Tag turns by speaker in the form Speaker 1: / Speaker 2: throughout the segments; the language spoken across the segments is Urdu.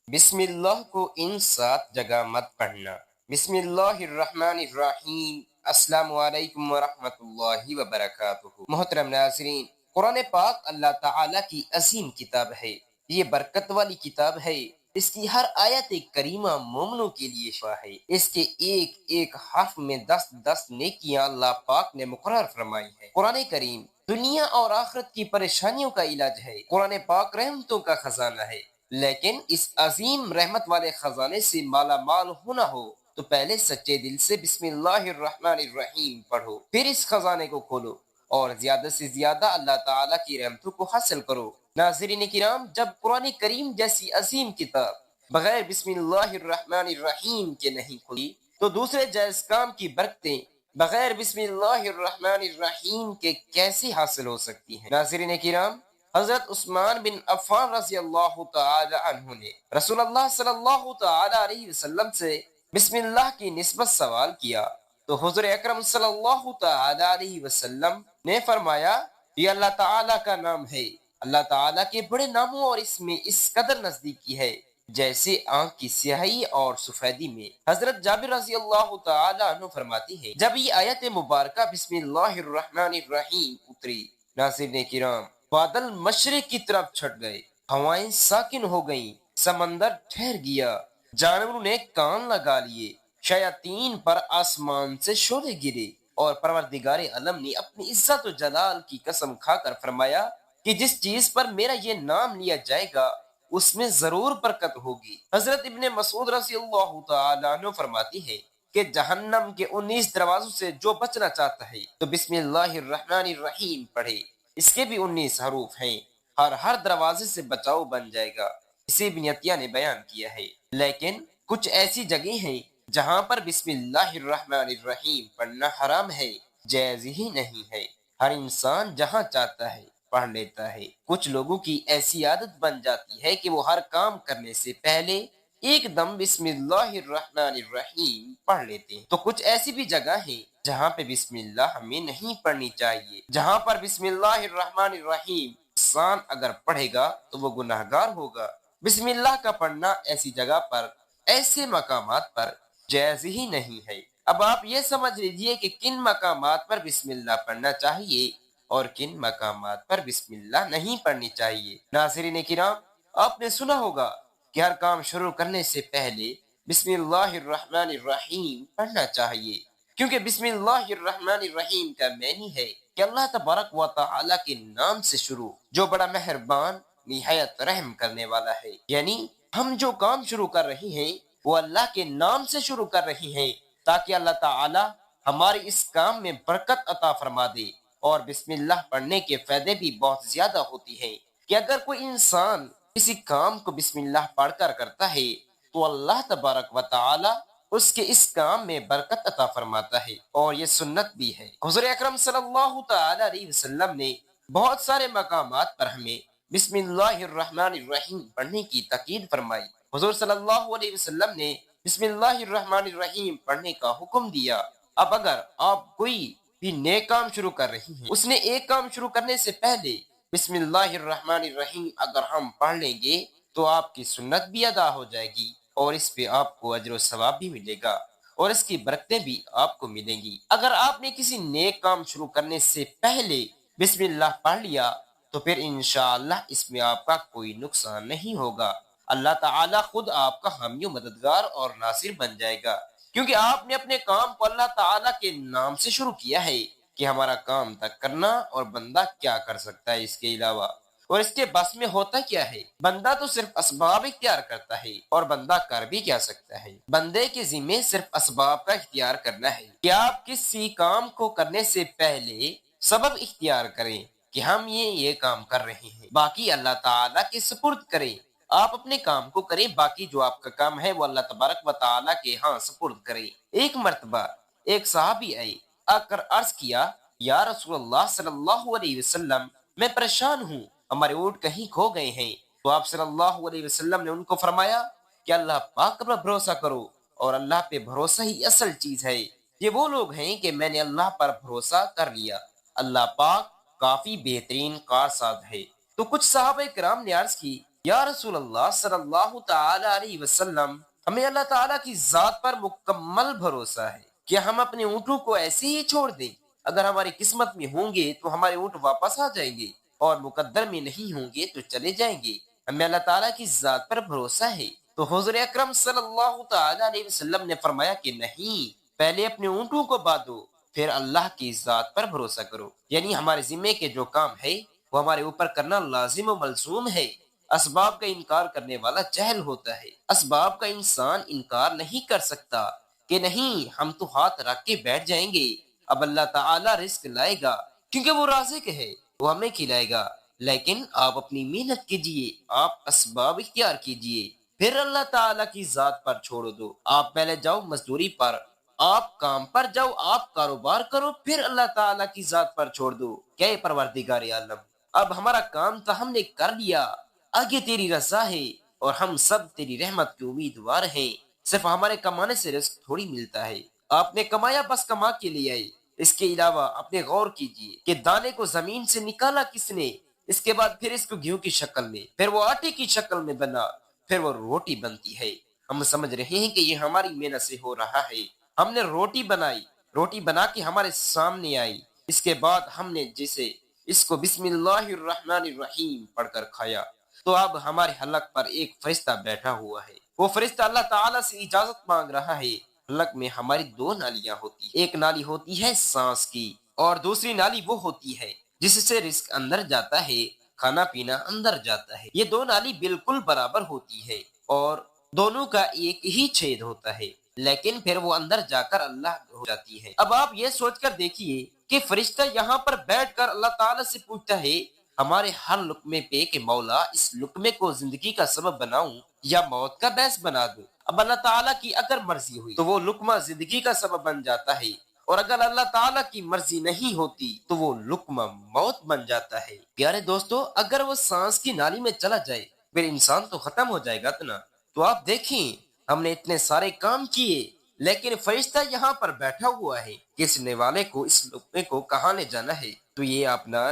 Speaker 1: بسم اللہ کو ان 7 جگہ مت پڑھنا۔ بسم اللہ الرحمن الرحیم۔ السلام علیکم ورحمۃ اللہ وبرکاتہ۔ محترم ناظرین، قرآن پاک اللہ تعالی کی عظیم کتاب ہے۔ یہ برکت والی کتاب ہے۔ اس کی ہر آیت کریمہ مومنوں کے لیے شفا ہے۔ اس کے ایک ایک حرف میں 10 نیکیاں اللہ پاک نے مقرر فرمائی ہے۔ قرآن کریم دنیا اور آخرت کی پریشانیوں کا علاج ہے۔ قرآن پاک رحمتوں کا خزانہ ہے۔ لیکن اس عظیم رحمت والے خزانے سے مالا مال ہونا ہو تو پہلے سچے دل سے بسم اللہ الرحمن الرحیم پڑھو، پھر اس خزانے کو کھولو اور زیادہ سے زیادہ اللہ تعالیٰ کی رحمتوں کو حاصل کرو۔ ناظرین کرام، جب قرآن کریم جیسی عظیم کتاب بغیر بسم اللہ الرحمن الرحیم کے نہیں کھلی تو دوسرے جائز کام کی برکتیں بغیر بسم اللہ الرحمن الرحیم کے کیسے حاصل ہو سکتی ہیں؟ ناظرین کرام، حضرت عثمان بن عفان رضی اللہ تعالی عنہ نے رسول اللہ صلی اللہ تعالی علیہ وسلم سے بسم اللہ کی نسبت سوال کیا تو حضور اکرم صلی اللہ تعالی علیہ وسلم نے فرمایا یہ اللہ تعالی کا نام ہے۔ اللہ تعالی کے بڑے ناموں اور اس میں اس قدر نزدیکی ہے جیسے آنکھ کی سیاہی اور سفیدی میں۔ حضرت جابر رضی اللہ تعالی عنہ فرماتی ہے جب یہ آیت مبارکہ بسم اللہ الرحمن الرحیم اتری، ناظرین کرام، بادل مشرق کی طرف چھٹ گئے، ہوائیں ساکن ہو گئیں، سمندر ٹھہر گیا، جانوروں نے کان لگا لیے، شیاطین پر آسمان سے شعلے گرے، اور پروردگار عالم نے اپنی عزت و جلال کی قسم کھا کر فرمایا کہ جس چیز پر میرا یہ نام لیا جائے گا اس میں ضرور برکت ہوگی۔ حضرت ابن مسعود رضی اللہ تعالیٰ عنہ فرماتی ہے کہ جہنم کے 19 دروازوں سے جو بچنا چاہتا ہے تو بسم اللہ الرحمن الرحیم پڑھے۔ اس کے بھی 19 حروف ہیں، ہر دروازے سے بچاؤ بن جائے گا۔ اسے ابن عطیہ نے بیان کیا ہے۔ لیکن کچھ ایسی جگہیں ہیں جہاں پر بسم اللہ الرحمن الرحیم پڑھنا حرام ہے، جائز ہی نہیں ہے۔ ہر انسان جہاں چاہتا ہے پڑھ لیتا ہے۔ کچھ لوگوں کی ایسی عادت بن جاتی ہے کہ وہ ہر کام کرنے سے پہلے ایک دم بسم اللہ الرحمن الرحیم پڑھ لیتے ہیں۔ تو کچھ ایسی بھی جگہ ہیں جہاں پہ بسم اللہ ہمیں نہیں پڑھنی چاہیے۔ جہاں پر بسم اللہ الرحمن الرحیم انسان اگر پڑھے گا تو وہ گناہگار ہوگا۔ بسم اللہ کا پڑھنا ایسی جگہ پر، ایسے مقامات پر جائز ہی نہیں ہے۔ اب آپ یہ سمجھ لیجئے کہ کن مقامات پر بسم اللہ پڑھنا چاہیے اور کن مقامات پر بسم اللہ نہیں پڑھنی چاہیے۔ ناظرین کرام، آپ نے سنا ہوگا کہ ہر کام شروع کرنے سے پہلے بسم اللہ الرحمن الرحیم پڑھنا چاہیے، کیونکہ بسم اللہ الرحمن الرحیم کا معنی ہے کہ اللہ تبارک و تعالی کے نام سے شروع، جو بڑا مہربان نہایت رحم کرنے والا ہے۔ یعنی ہم جو کام شروع کر رہے ہیں وہ اللہ کے نام سے شروع کر رہے ہیں تاکہ اللہ تعالی ہمارے اس کام میں برکت عطا فرما دے۔ اور بسم اللہ پڑھنے کے فائدے بھی بہت زیادہ ہوتی ہیں کہ اگر کوئی انسان کسی کام کو بسم اللہ پڑھ کر کرتا ہے تو اللہ تبارک و تعالی اس کے اس کام میں برکت عطا فرماتا ہے، اور یہ سنت بھی ہے۔ حضور اکرم صلی اللہ تعالی علیہ وسلم نے بہت سارے مقامات پر ہمیں بسم اللہ الرحمن الرحیم پڑھنے کی تاکید فرمائی۔ حضور صلی اللہ علیہ وسلم نے بسم اللہ الرحمن الرحیم پڑھنے کا حکم دیا۔ اب اگر آپ کوئی بھی نیک کام شروع کر رہی ہیں، اس نے ایک کام شروع کرنے سے پہلے بسم اللہ الرحمن الرحیم اگر ہم پڑھ لیں گے تو آپ کی سنت بھی ادا ہو جائے گی، اور اس پہ آپ کو اجر و ثواب بھی ملے گا، اور اس کی برکتیں بھی آپ کو ملیں گی۔ اگر آپ نے کسی نیک کام شروع کرنے سے پہلے بسم اللہ پڑھ لیا تو پھر انشاءاللہ اس میں آپ کا کوئی نقصان نہیں ہوگا۔ اللہ تعالیٰ خود آپ کا حامی و مددگار اور ناصر بن جائے گا، کیونکہ آپ نے اپنے کام کو اللہ تعالیٰ کے نام سے شروع کیا ہے کہ ہمارا کام تک کرنا، اور بندہ کیا کر سکتا ہے اس کے علاوہ، اور اس کے بس میں ہوتا کیا ہے۔ بندہ تو صرف اسباب اختیار کرتا ہے، اور بندہ کر بھی کیا سکتا ہے۔ بندے کے ذمہ صرف اسباب کا اختیار کرنا ہے کہ آپ کسی کام کو کرنے سے پہلے سبب اختیار کریں کہ ہم یہ کام کر رہے ہیں، باقی اللہ تعالیٰ کے سپرد کریں۔ آپ اپنے کام کو کریں، باقی جو آپ کا کام ہے وہ اللہ تبارک و تعالیٰ کے ہاں سپرد کریں۔ ایک مرتبہ ایک صحابی آئے، آ کر عرض کیا، یا رسول اللہ صلی اللہ علیہ وسلم، میں پریشان ہوں، ہمارے اونٹ کہیں کھو گئے ہیں۔ تو آپ صلی اللہ علیہ وسلم نے ان کو فرمایا کہ اللہ پاک پر بھروسہ کرو، اور اللہ پہ بھروسہ ہی اصل چیز ہے۔ یہ وہ لوگ ہیں کہ میں نے اللہ پر بھروسہ کر لیا، اللہ پاک کافی بہترین کارساز ہے۔ تو کچھ صحابہ کرام نے عرض کی یا رسول اللہ صلی اللہ تعالی علیہ وسلم، ہمیں اللہ تعالیٰ کی ذات پر مکمل بھروسہ ہے کہ ہم اپنے اونٹوں کو ایسے ہی چھوڑ دیں؟ اگر ہماری قسمت میں ہوں گے تو ہمارے اونٹ واپس آ جائیں گے، اور مقدر میں نہیں ہوں گے تو چلے جائیں گے۔ ہمیں اللہ تعالیٰ کی ذات پر بھروسہ ہے۔ تو حضور اکرم صلی اللہ تعالی علیہ وسلم نے فرمایا کہ نہیں، پہلے اپنے اونٹوں کو باندھو، پھر اللہ کی ذات پر بھروسہ کرو۔ یعنی ہمارے ذمے کے جو کام ہے وہ ہمارے اوپر کرنا لازم و ملزوم ہے۔ اسباب کا انکار کرنے والا جہل ہوتا ہے۔ اسباب کا انسان انکار نہیں کر سکتا کہ نہیں ہم تو ہاتھ رکھ کے بیٹھ جائیں گے، اب اللہ تعالیٰ رزق لائے گا کیونکہ وہ رازق ہے، وہ ہمیں کھلائے گا۔ لیکن آپ اپنی محنت کیجئے، آپ اسباب اختیار کیجئے، پھر اللہ تعالیٰ کی ذات پر چھوڑ دو۔ آپ پہلے جاؤ مزدوری پر، آپ کام پر جاؤ، آپ کاروبار کرو، پھر اللہ تعالیٰ کی ذات پر چھوڑ دو۔ کہ پروردگار عالم، اب ہمارا کام تو ہم نے کر لیا، آگے تیری رضا ہے اور ہم سب تیری رحمت کے امیدوار ہیں۔ صرف ہمارے کمانے سے رزق تھوڑی ملتا ہے، آپ نے کمایا بس کما کے لیے آئے۔ اس کے علاوہ اپنے غور کیجئے کہ دانے کو زمین سے نکالا کس نے، اس کے بعد پھر اس کو گیہوں کی شکل میں، پھر وہ آٹے کی شکل میں بنا، پھر وہ روٹی بنتی ہے۔ ہم سمجھ رہے ہیں کہ یہ ہماری محنت سے ہو رہا ہے۔ ہم نے روٹی بنائی، روٹی بنا کے ہمارے سامنے آئی، اس کے بعد ہم نے جسے اس کو بسم اللہ الرحمن الرحیم پڑھ کر کھایا، تو اب ہمارے حلق پر ایک فرشتہ بیٹھا ہوا ہے۔ وہ فرشتہ اللہ تعالیٰ سے اجازت مانگ رہا ہے۔ حلق میں ہماری دو نالیاں ہوتی ہیں، ایک نالی ہوتی ہے سانس کی، اور دوسری نالی وہ ہوتی ہے جس سے رزق اندر جاتا ہے، کھانا پینا اندر جاتا ہے۔ یہ دو نالی بالکل برابر ہوتی ہے اور دونوں کا ایک ہی چھید ہوتا ہے، لیکن پھر وہ اندر جا کر اللہ ہو جاتی ہے۔ اب آپ یہ سوچ کر دیکھیے کہ فرشتہ یہاں پر بیٹھ کر اللہ تعالیٰ سے پوچھتا ہے ہمارے ہر لقمے پہ کہ مولا اس لقمے کو زندگی کا سبب بناؤں یا موت کا باعث بنا دوں۔ اب اللہ تعالیٰ کی اگر مرضی ہوئی تو وہ لقمہ زندگی کا سبب بن جاتا ہے، اور اگر اللہ تعالیٰ کی مرضی نہیں ہوتی تو وہ لقمہ موت بن جاتا ہے۔ پیارے دوستو، اگر وہ سانس کی نالی میں چلا جائے پھر انسان تو ختم ہو جائے گا نا۔ تو آپ دیکھیں، ہم نے اتنے سارے کام کیے لیکن فرشتہ یہاں پر بیٹھا ہوا ہے، کسنے والے کو اس لقمے کو کہاں لے جانا ہے۔ تو یہ اپنا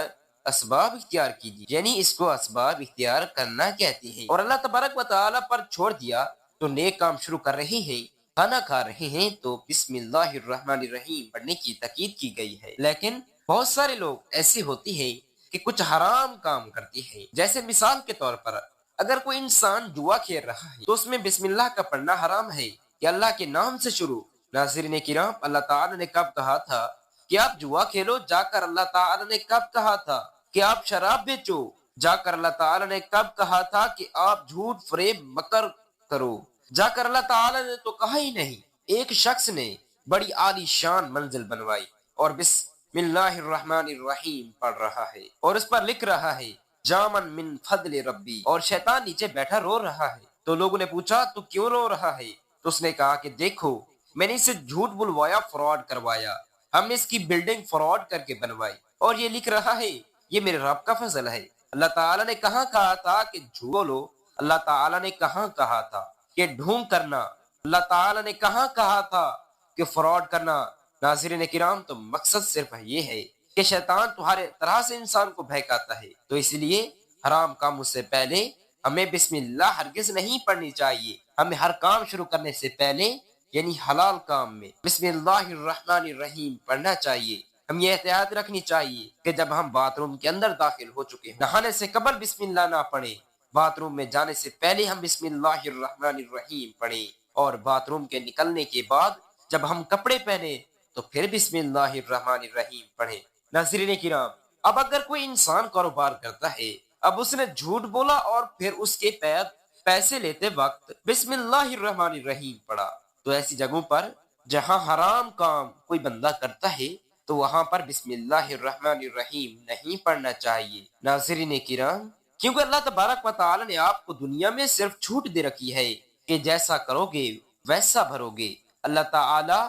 Speaker 1: اسباب اختیار کیجیے، یعنی اس کو اسباب اختیار کرنا کہتے ہیں۔ اور اللہ تبارک و تعالیٰ پر چھوڑ دیا تو نیک کام شروع کر رہے ہیں، کھانا کھا رہے ہیں تو بسم اللہ الرحمن الرحیم پڑھنے کی تاکید کی گئی ہے۔ لیکن بہت سارے لوگ ایسے ہوتے ہیں کہ کچھ حرام کام کرتے ہیں۔ جیسے مثال کے طور پر اگر کوئی انسان جوا کھیل رہا ہے تو اس میں بسم اللہ کا پڑھنا حرام ہے کہ اللہ کے نام سے شروع۔ ناظرین کرام، اللہ تعالیٰ نے کب کہا تھا کہ آپ جوا کھیلو؟ جا کر اللہ تعالیٰ نے کب کہا تھا کہ آپ شراب بیچو؟ جا کر اللہ تعالیٰ نے کب کہا تھا کہ آپ جھوٹ فریب مکر کرو؟ جا کر اللہ تعالیٰ نے تو کہا ہی نہیں۔ ایک شخص نے بڑی عالی شان منزل بنوائی اور بسم اللہ الرحمن الرحیم پڑھ رہا ہے اور اس پر لکھ رہا ہے جامن من فضل ربی، اور شیطان نیچے بیٹھا رو رہا ہے۔ تو لوگوں نے پوچھا تو کیوں رو رہا ہے؟ تو اس نے کہا کہ دیکھو، میں نے اسے جھوٹ بلوایا، فراڈ کروایا، ہم نے اس کی بلڈنگ فراڈ کر کے بنوائی، اور یہ لکھ رہا ہے یہ میرے رب کا فضل ہے۔ اللہ تعالیٰ نے کہاں کہا تھا کہ جھوٹ بولو؟ اللہ تعالیٰ نے کہاں کہا تھا کہ ڈھونگ کرنا؟ اللہ تعالیٰ نے کہاں کہا تھا کہ فراڈ کرنا؟ ناظرین کرام، تو مقصد صرف یہ ہے کہ شیطان تو ہر طرح سے انسان کو بہکاتا ہے، تو اس لیے حرام کاموں سے پہلے ہمیں بسم اللہ ہرگز نہیں پڑھنی چاہیے۔ ہمیں ہر کام شروع کرنے سے پہلے یعنی حلال کام میں بسم اللہ الرحمن الرحیم پڑھنا چاہیے۔ ہم یہ احتیاط رکھنی چاہیے کہ جب ہم باتھ روم کے اندر داخل ہو چکے ہیں، نہانے سے قبل بسم اللہ نہ پڑھیں، باتھ روم میں جانے سے پہلے ہم بسم اللہ الرحمن الرحیم پڑھیں، اور باتھ روم کے نکلنے کے بعد جب ہم کپڑے پہنے تو پھر بسم اللہ الرحمن الرحیم پڑھیں۔ ناظرین کرام، اب اگر کوئی انسان کاروبار کرتا ہے، اب اس نے جھوٹ بولا اور پھر اس کے پیسے لیتے وقت بسم اللہ الرحمن الرحیم پڑھا، تو ایسی جگہوں پر جہاں حرام کام کوئی بندہ کرتا ہے تو وہاں پر بسم اللہ الرحمن الرحیم نہیں پڑھنا چاہیے۔ ناظرین کرام، کیونکہ اللہ تبارک و تعالی نے آپ کو دنیا میں صرف چھوٹ دے رکھی ہے کہ جیسا کرو گے ویسا بھرو گے۔ اللہ تعالی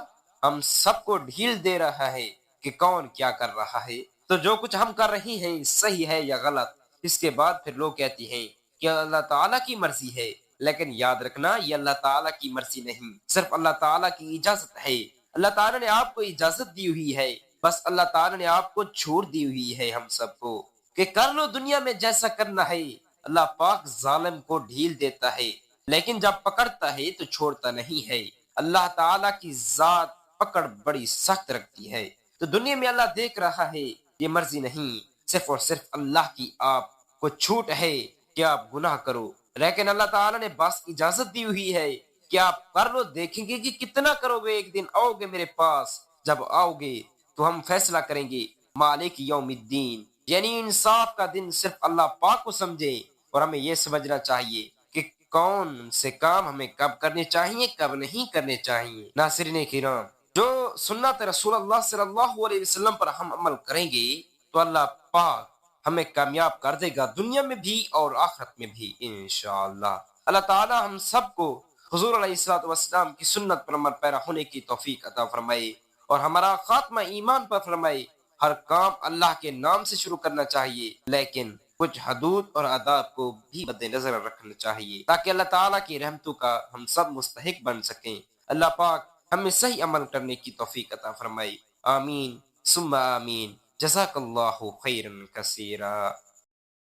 Speaker 1: ہم سب کو ڈھیل دے رہا ہے کہ کون کیا کر رہا ہے، تو جو کچھ ہم کر رہے ہیں صحیح ہے یا غلط، اس کے بعد پھر لوگ کہتے ہیں کہ اللہ تعالیٰ کی مرضی ہے، لیکن یاد رکھنا یہ اللہ تعالیٰ کی مرضی نہیں، صرف اللہ تعالیٰ کی اجازت ہے۔ اللہ تعالیٰ نے آپ کو اجازت دی ہوئی ہے، بس اللہ تعالیٰ نے آپ کو چھوڑ دی ہوئی ہے ہم سب کو کہ کر لو دنیا میں جیسا کرنا ہے، اللہ پاک ظالم کو ڈھیل دیتا ہے لیکن جب پکڑتا ہے تو چھوڑتا نہیں ہے۔ اللہ تعالیٰ کی ذات پکڑ بڑی سخت رکھتی ہے۔ تو دنیا میں اللہ دیکھ رہا ہے، یہ مرضی نہیں، صرف اور صرف اللہ کی آپ کو چھوٹ ہے کہ آپ گناہ کرو، لیکن اللہ تعالیٰ نے بس اجازت دی ہوئی ہے کہ آپ کر لو، دیکھیں گے کہ کتنا کرو گے، ایک دن آؤ گے میرے پاس، جب آؤ گے تو ہم فیصلہ کریں گے، مالک یوم الدین، یعنی انصاف کا دن صرف اللہ پاک کو سمجھے، اور ہمیں یہ سمجھنا چاہیے کہ کون سے کام ہمیں کب کرنے چاہیے، کب نہیں کرنے چاہیے۔ ناصرین کرام، جو سنت رسول اللہ صلی اللہ علیہ وسلم پر ہم عمل کریں گے تو اللہ پاک ہمیں کامیاب کر دے گا، دنیا میں بھی اور آخرت میں بھی انشاءاللہ۔ اللہ تعالی ہم سب کو حضور علیہ الصلوۃ والسلام کی سنت پر عمل پیرا ہونے کی توفیق عطا فرمائے اور ہمارا خاتمہ ایمان پر فرمائے۔ ہر کام اللہ کے نام سے شروع کرنا چاہیے، لیکن کچھ حدود اور آداب کو بھی مد نظر رکھنا چاہیے تاکہ اللہ تعالیٰ کی رحمتوں کا ہم سب مستحق بن سکیں۔ اللہ پاک ہمیں صحیح عمل کرنے کی توفیق عطا فرمائے، آمین ثم آمین۔ جزاک اللہ خیرا کثیرا۔